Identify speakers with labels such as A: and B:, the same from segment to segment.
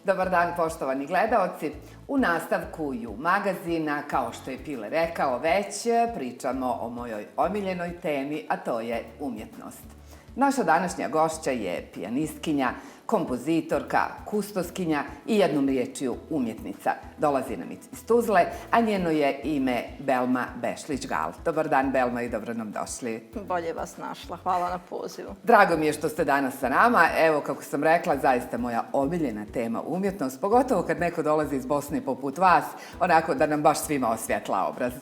A: Dobar dan, poštovani gledaoci. U nastavku Ju magazina, kao što je Pile rekao već, pričamo o mojoj omiljenoj temi, a to je umjetnost. Naša današnja gošća je pijanistkinja, kompozitorka, kustoskinja i jednom riječju umjetnica. Dolazi nam iz Tuzle, a njeno je ime Belma Bešlić-Gal. Dobar dan, Belma, i dobro nam došli.
B: Bolje vas našla. Hvala na pozivu.
A: Drago mi je što ste danas sa nama. Evo, kako sam rekla, zaista moja omiljena tema umjetnost, pogotovo kad neko dolazi iz Bosne poput vas, onako da nam baš svima osvjetla obraz.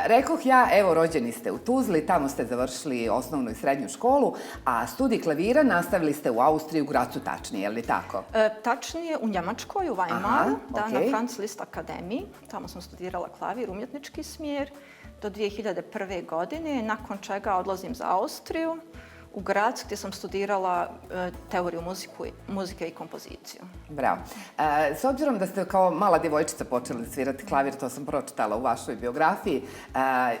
A: Rekoh ja, evo, rođeni ste u Tuzli, tamo ste završili osnovnu i srednju školu, a studij klavira nastavili ste u Austriji, u Gracu tačnije, je li tako?
B: Tačnije u Njemačkoj, u Weimaru, na Franz Liszt akademiji. Tamo sam studirala klavir, umjetnički smjer, do 2001. godine, nakon čega odlazim za Austriju, u Graz, gdje sam studirala teoriju muzike i kompoziciju.
A: Bravo. S obzirom da ste kao mala djevojčica počeli svirati klavir, to sam pročitala u vašoj biografiji,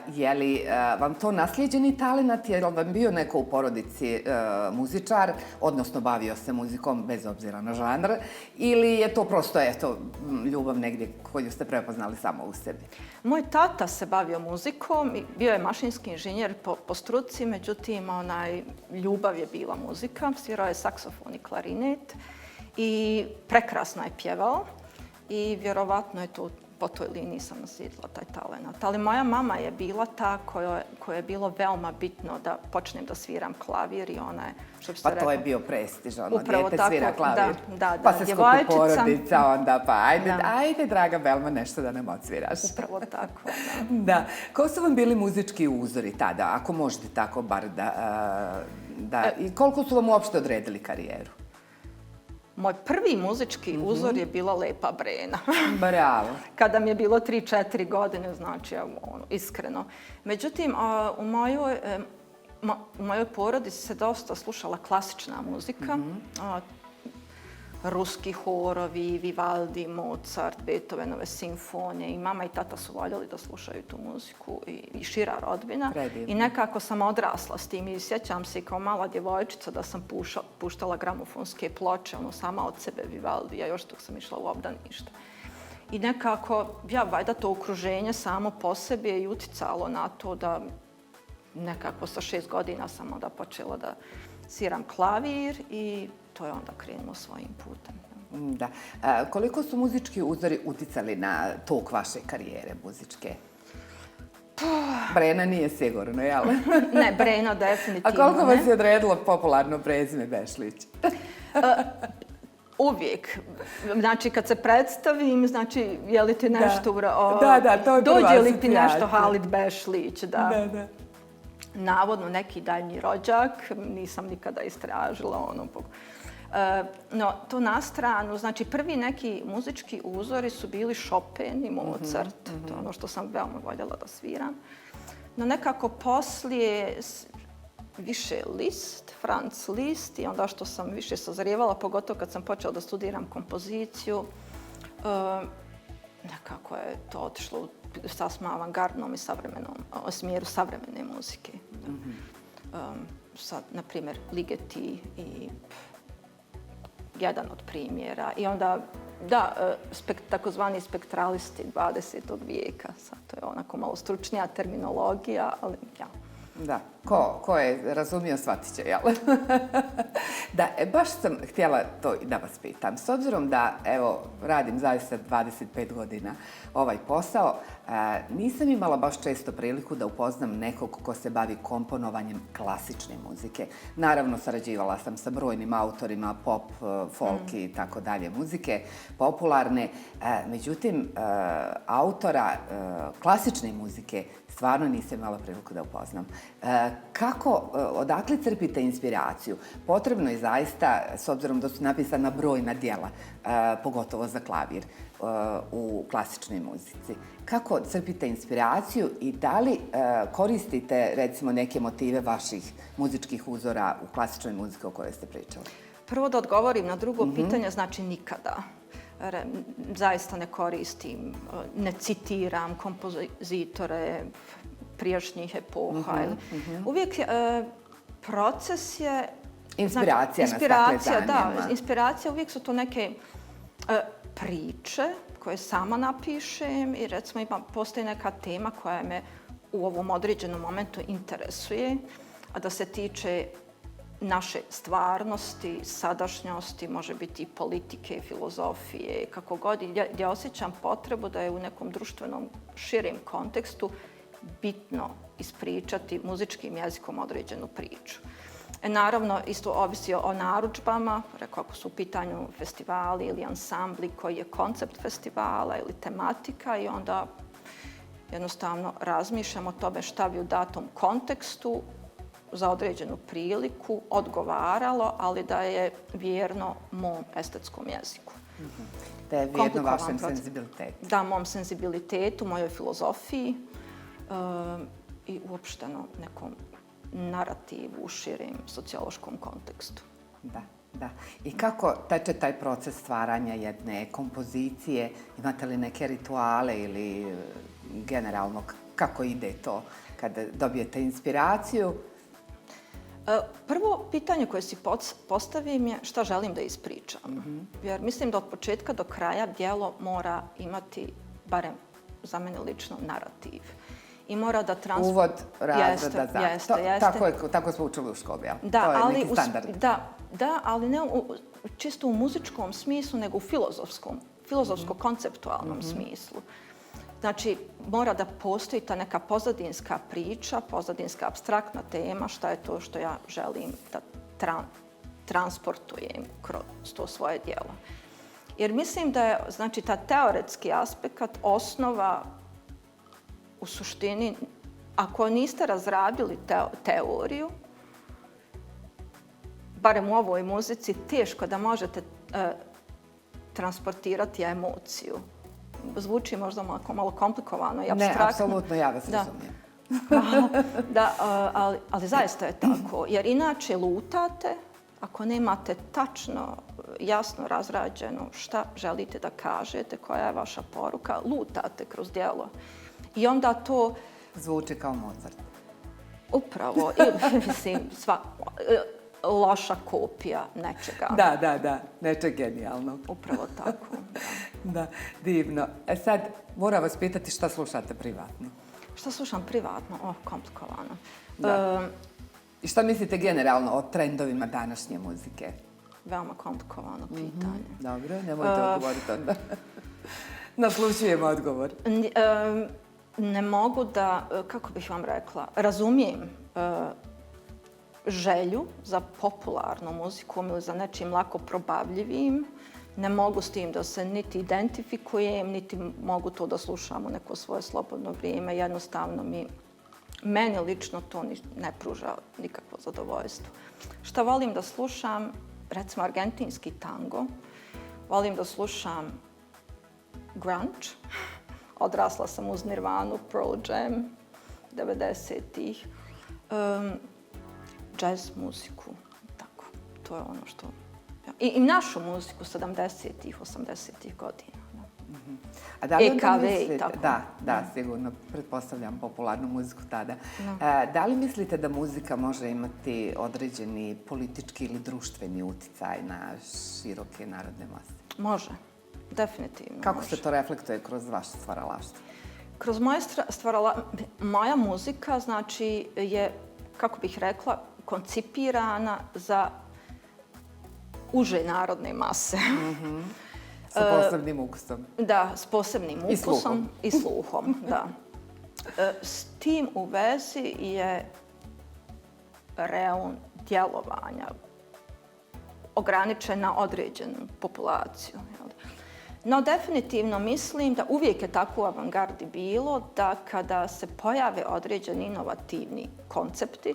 A: je li vam to naslijeđeni talenat, je li vam bio neko u porodici muzičar, odnosno bavio se muzikom bez obzira na žanr, ili je to prosto, eto, ljubav negdje koju ste prepoznali samo u sebi?
B: Moj tata se bavio muzikom, bio je mašinski inženjer po struci, međutim, ljubav je bila muzika, svirao je saksofon i klarinet i prekrasno je pjevao i vjerovatno je to po toj liniji sam naslijedila taj talent. Ali moja mama je bila ta kojoj je bilo veoma bitno da počnem da sviram klavir i ona je, što bi se rekla...
A: Pa to je bio prestiž, ono,
B: upravo
A: dijete
B: tako,
A: svira klavir.
B: Da,
A: pa se skupi porodica, onda pa ajde, draga Belma, nešto da nam odsviraš.
B: Upravo tako,
A: da. Ko su vam bili muzički uzori tada, ako možete tako bar da... I koliko su vam uopšte odredili karijeru?
B: Moj prvi muzički uzor je bila Lepa Brena.
A: Bravo.
B: Kada mi je bilo 3-4 godine, znači, iskreno. Međutim, u mojoj porodici se dosta slušala klasična muzika. Ruski horovi, Vivaldi, Mozart, Beethovenove simfonije. I mama i tata su voljeli da slušaju tu muziku i šira rodbina.
A: Predivno.
B: I nekako sam odrasla s tim i sjećam se kao mala djevojčica da sam puštala gramofonske ploče, sama od sebe Vivaldija, još dok sam išla u obdanište. I nekako, valjda to okruženje samo po sebi je i uticalo na to da nekako sa 6 godina sam onda počela da sviram klavir i to je onda krenulo svojim putem.
A: Da. Koliko su muzički uzori uticali na tok vaše karijere muzičke? Brena nije sigurno, jel?
B: Ne, Brena definitivno ne.
A: A koliko vas je odredilo popularno prezime Bešlić?
B: Uvijek. Znači, kad se predstavim, znači, je li ti nešto...
A: to je
B: dođe li ti nešto Halid Bešlić,
A: da.
B: Navodno neki daljnji rođak, nisam nikada istražila No, to na stranu, znači prvi neki muzički uzori su bili Chopin i Mozart, to je ono što sam veoma voljela da sviram. No nekako poslije više Liszt, Franz Liszt i onda što sam više sazrijevala, pogotovo kad sam počela da studiram kompoziciju, nekako je to otišlo u sasvim avangardnom i savremenom smjeru savremene muzike. Sad, na primjer, Ligeti i jedan od primjera. I onda, takozvani spektralisti 20. vijeka. Sad, to je onako malo stručnija terminologija, ali ja.
A: Da, ko je razumio, shvatit će, jel? Da, baš sam htjela to da vas pitam. S obzirom da, evo, radim zaista 25 godina ovaj posao, nisam imala baš često priliku da upoznam nekog ko se bavi komponovanjem klasične muzike. Naravno, sarađivala sam sa brojnim autorima pop, folk i tako dalje muzike, popularne. Međutim, autora klasične muzike stvarno nisam imala priliku da upoznam. Odakle crpite inspiraciju? Potrebno je zaista, s obzirom da su napisana brojna djela, pogotovo za klavir, u klasičnoj muzici. Kako crpite inspiraciju i da li koristite, recimo, neke motive vaših muzičkih uzora u klasičnoj muzici o kojoj ste pričali?
B: Prvo da odgovorim na drugo pitanje, znači nikada. Zaista ne koristim, ne citiram kompozitore prijašnjih epoha. Uvijek proces je...
A: Inspiracija, da.
B: Inspiracija, uvijek su to neke Priče koje sama napišem i recimo postoji neka tema koja me u ovom određenom momentu interesuje, a da se tiče naše stvarnosti, sadašnjosti, može biti i politike, filozofije, kako god. Ja osjećam potrebu da je u nekom društvenom širem kontekstu bitno ispričati muzičkim jezikom određenu priču. Naravno, isto ovisi o narudžbama, rekao ako su u pitanju festivali ili ansambli, koji je koncept festivala ili tematika i onda jednostavno razmišljam o tome šta bi u datom kontekstu za određenu priliku odgovaralo, ali da je vjerno mom estetskom jeziku.
A: Da je vjerno vašem senzibilitetu.
B: Da, mom senzibilitetu, mojoj filozofiji i uopšteno nekom narativu u širem sociološkom kontekstu.
A: Da. I kako teče taj proces stvaranja jedne kompozicije? Imate li neke rituale ili generalno kako ide to kada dobijete inspiraciju?
B: Prvo pitanje koje si postavim je šta želim da ispričam. Jer mislim da od početka do kraja djelo mora imati, barem za mene lično, narativ. I mora da
A: uvod, razrada, tako smo učili u školi, jel?
B: Da,
A: to je neki standard.
B: Da, ali ne čisto u muzičkom smislu, nego u filozofsko-konceptualnom smislu. Znači, mora da postoji ta neka pozadinska priča, pozadinska apstraktna tema, šta je to što ja želim da transportujem kroz to svoje djelo. Jer mislim da je, znači, ta teoretski aspekt osnova u suštini, ako niste razradili teoriju, barem u ovoj muzici, teško da možete transportirati emociju. Zvuči možda malo komplikovano i apstraktno.
A: Ne, apsolutno, ja vas razumijem.
B: Da, ali zaista je tako. Jer inače lutate, ako nemate tačno, jasno razrađeno šta želite da kažete, koja je vaša poruka, lutate kroz djelo. I onda to...
A: Zvuči kao Mozart.
B: Upravo. Mislim, loša kopija nečega.
A: Da. Nečeg genijalnog.
B: Upravo tako.
A: Da, divno. Sad, moram vas pitati šta slušate privatno.
B: Šta slušam privatno? Komplikovano.
A: I šta mislite generalno o trendovima današnje muzike?
B: Veoma komplikovano pitanje.
A: Dobro, nemojte odgovoriti onda. Naslušujem odgovor.
B: Ne mogu da, kako bih vam rekla, razumijem želju za popularnom muzikom ili za nečim lako probavljivim. Ne mogu s tim da se niti identifikujem, niti mogu to da slušam u neko svoje slobodno vrijeme. Jednostavno meni lično to ne pruža nikakvo zadovoljstvo. Šta volim da slušam? Recimo argentinski tango. Volim da slušam grunge. Odrasla sam uz Nirvanu, Pearl Jam, 90-ih. Jazz muziku, tako. To je ono što... I našu muziku 70-ih, 80-ih godina.
A: A da li
B: EKV i tako.
A: Da, sigurno. Pretpostavljam popularnu muziku tada. Da li mislite da muzika može imati određeni politički ili društveni uticaj na široke narodne mase?
B: Može. Definitivno.
A: Kako se to reflektuje kroz vaše stvaralaštvo?
B: Kroz moje moja muzika, znači, je, kako bih rekla, koncipirana za uže narodne mase.
A: Sa posebnim ukusom.
B: Da, s posebnim ukusom i sluhom. Da. S tim u vezi je reon djelovanja ograničen na određenu populaciju. No, definitivno mislim da uvijek je tako u avangardi bilo da kada se pojave određeni inovativni koncepti,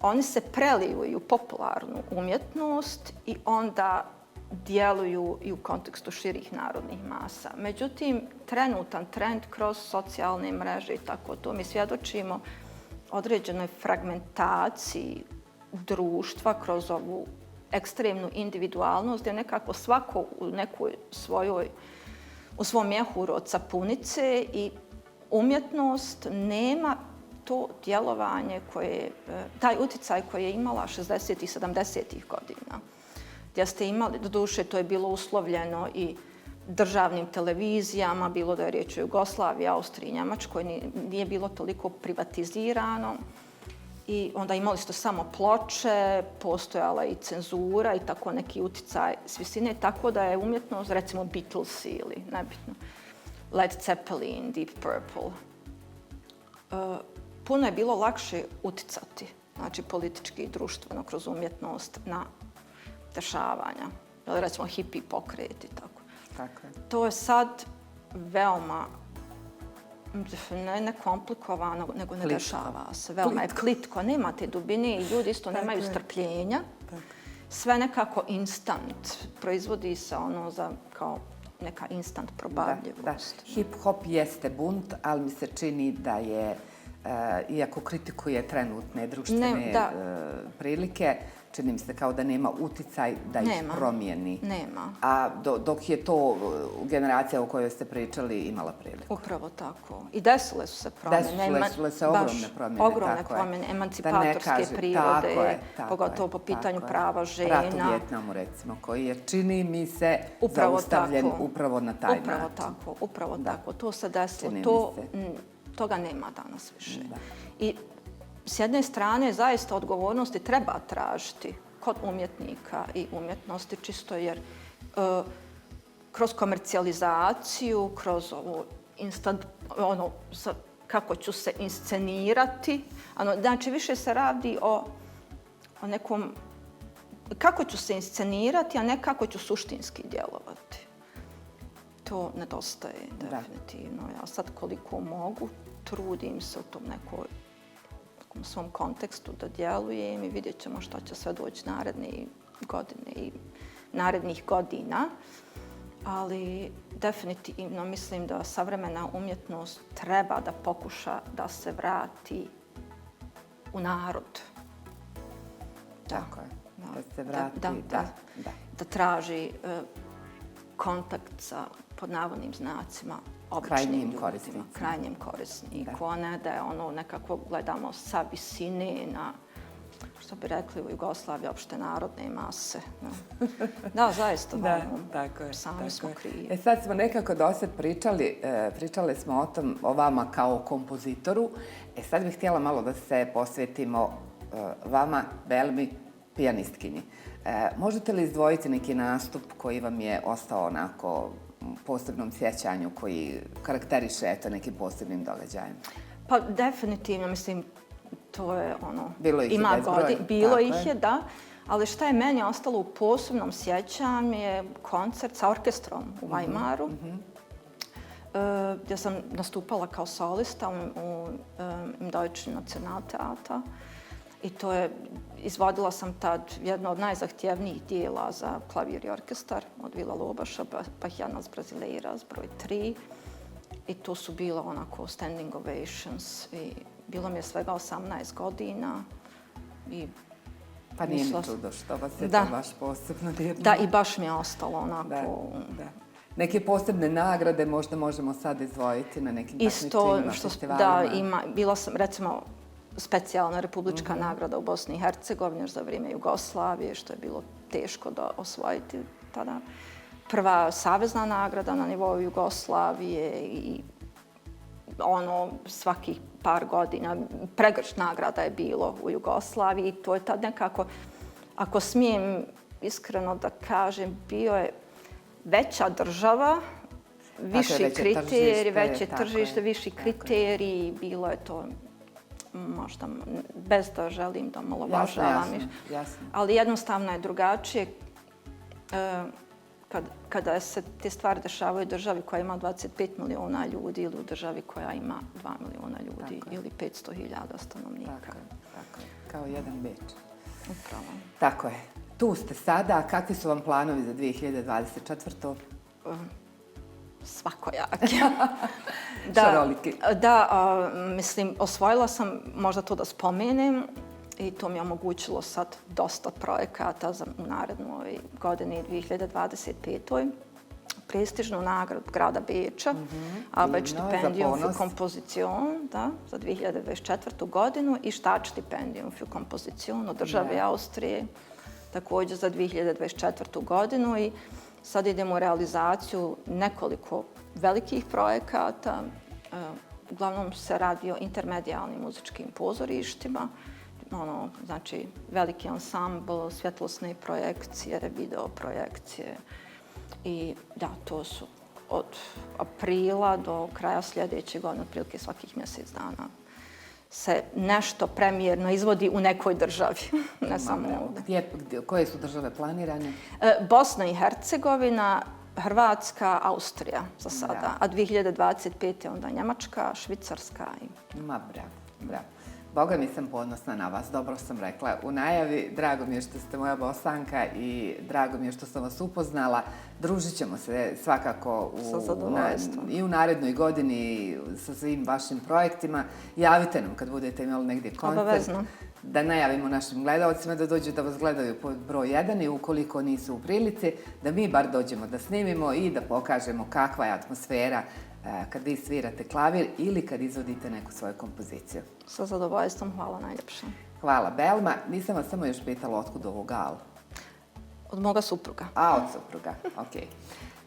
B: oni se preliju i u popularnu umjetnost i onda djeluju i u kontekstu širih narodnih masa. Međutim, trenutan trend kroz socijalne mreže i tako to, mi svjedočimo određenoj fragmentaciji društva kroz ovu ekstremnu individualnost, gdje nekako svako u svom mjehuru od sapunice i umjetnost nema to djelovanje taj utjecaj koji je imala 60-ih, 70-ih godina. gdje ste imali, doduše to je bilo uslovljeno i državnim televizijama, bilo da je riječ o Jugoslaviji, Austriji, Njemačkoj, nije bilo toliko privatizirano. I onda imali ste samo ploče, postojala i cenzura i tako neki uticaj s visine, tako da je umjetnost, recimo Beatles ili nebitno, Led Zeppelin, Deep Purple, puno je bilo lakše uticati, znači politički i društveno kroz umjetnost na dešavanja. Ili recimo hippie pokret i tako.
A: Tako je.
B: To je sad veoma ne komplikovano, nego ne dešava se. Veoma je plitko, nema te dubine i ljudi isto nemaju strpljenja. Sve nekako instant. Proizvodi se ono za kao neka instant probavljivost.
A: Hip-hop jeste bunt, ali mi se čini da je, iako kritikuje trenutne društvene prilike, čini mi se kao da nema uticaj da ih promijeni.
B: Nema.
A: A dok je to generacija o kojoj ste pričali imala priliku.
B: Upravo tako. I desile su se promjene.
A: Desile se ogromne promjene.
B: Ogromne promjene, emancipatorske prirode, pogotovo po pitanju prava žena.
A: Rat u Vijetnamu, recimo, koji je, čini mi se, zaustavljen upravo na taj način.
B: Upravo tako. To se desilo. Toga nema danas više. I s jedne strane, zaista odgovornosti treba tražiti kod umjetnika i umjetnosti, čisto jer kroz komercijalizaciju, kroz ovu kako ću se inscenirati, znači više se radi o nekom kako ću se inscenirati, a ne kako ću suštinski djelovati. To nedostaje definitivno. Ja sad koliko mogu, trudim se u tom nekom svom kontekstu da djelujem i vidjet ćemo što će sve doći naredne godine i narednih godina. Ali definitivno mislim da savremena umjetnost treba da pokuša da se vrati u narod.
A: Tako je. Da se vrati,
B: da traži kontakt sa, pod navodnim znacima, običnim ljudima, krajnjem korisniku, a ne da je ono nekako gledamo sa visine na, što bi rekli u Jugoslaviji, opšte narodne mase. Da, zaista, sami smo krivi.
A: Sad smo nekako dosad pričali smo o vama kao kompozitoru. Sad bih htjela malo da se posvetimo vama, Belmi, pijanistkinji. Možete li izdvojiti neki nastup koji vam je ostao onako posebnom sjećanju, koji karakteriše nekim posebnim događajem?
B: Pa definitivno, mislim, to je ono...
A: Bilo ih je bezbroj.
B: Bilo ih je, da. Ali šta je meni ostalo u posebnom sjećanju je koncert sa orkestrom u Weimaru, gdje sam nastupala kao solista u Deutschen Nationaltheater. I to je, izvodila sam tad jedno od najzahtjevnijih dijela za klavir i orkestar od Vila Lobaša, Bachianas Brasileiras, broj 3. I to su bilo onako standing ovations i bilo mi je svega 18 godina.
A: Pa nije mi čudo što vas je to baš posebno dirnulo.
B: Da, i baš mi je ostalo onako...
A: Neke posebne nagrade možda možemo sad izdvojiti na nekim takmičenjima, festivalima.
B: Da, bila sam recimo specijalna republička nagrada u Bosni i Hercegovini još za vrijeme Jugoslavije, što je bilo teško da osvojiti tada. Prva savezna nagrada na nivou Jugoslavije i svakih par godina. Pregršt nagrada je bilo u Jugoslaviji i to je tad nekako, ako smijem iskreno da kažem, bio je veća država, viši kriteriji, veće tržište, viši kriteriji, bilo je to možda, bez da želim da omalovažavam. Ali jednostavno je drugačije kada se te stvari dešavaju u državi koja ima 25 miliona ljudi ili u državi koja ima 2 miliona ljudi ili 500.000 stanovnika.
A: Tako je, kao jedan Beč.
B: Upravo.
A: Tako je. Tu ste sada. Kakvi su vam planovi za 2024.
B: Svakojaki.
A: Šaroliki.
B: Da, mislim, osvojila sam, možda to da spomenem, i to mi je omogućilo sad dosta projekata u narednoj godini 2025. Prestižnu nagradu grada Beča, Albert stipendijum für Komposition za 2024. godinu i Staats stipendijum für Komposition od države Austrije također za 2024. godinu i sad idemo u realizaciju nekoliko velikih projekata. Uglavnom se radi o intermedijalnim muzičkim pozorištima, znači veliki ansambl, svjetlosne projekcije, video projekcije i da, to su od aprila do kraja sljedeće godine, otprilike svakih mjesec dana se nešto premijerno izvodi u nekoj državi, ne samo ovdje.
A: Koje su države planirane?
B: Bosna i Hercegovina, Hrvatska, Austrija za sada, a 2025. onda Njemačka, Švicarska.
A: Ma, bravo. Boga mi sam ponosna na vas, dobro sam rekla. U najavi, drago mi je što ste moja Bosanka i drago mi je što sam vas upoznala. Družit ćemo se svakako i u narednoj godini sa svim vašim projektima. Javite nam kad budete imali negdje koncert.
B: Obavezno.
A: Da najavimo našim gledalcima da dođu da vas gledaju pod broj 1 i ukoliko nisu u prilici, da mi bar dođemo da snimimo i da pokažemo kakva je atmosfera kad vi svirate klavir ili kad izvodite neku svoju kompoziciju.
B: Sa zadovoljstvom, hvala najljepše.
A: Hvala, Belma. Nisam vas samo još pitala otkud ovo gal.
B: Od moga supruga.
A: Od supruga, ok.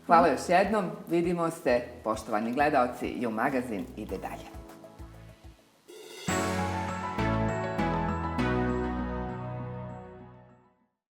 A: Hvala još jednom. Vidimo se, poštovani gledaoci, You Magazine ide dalje.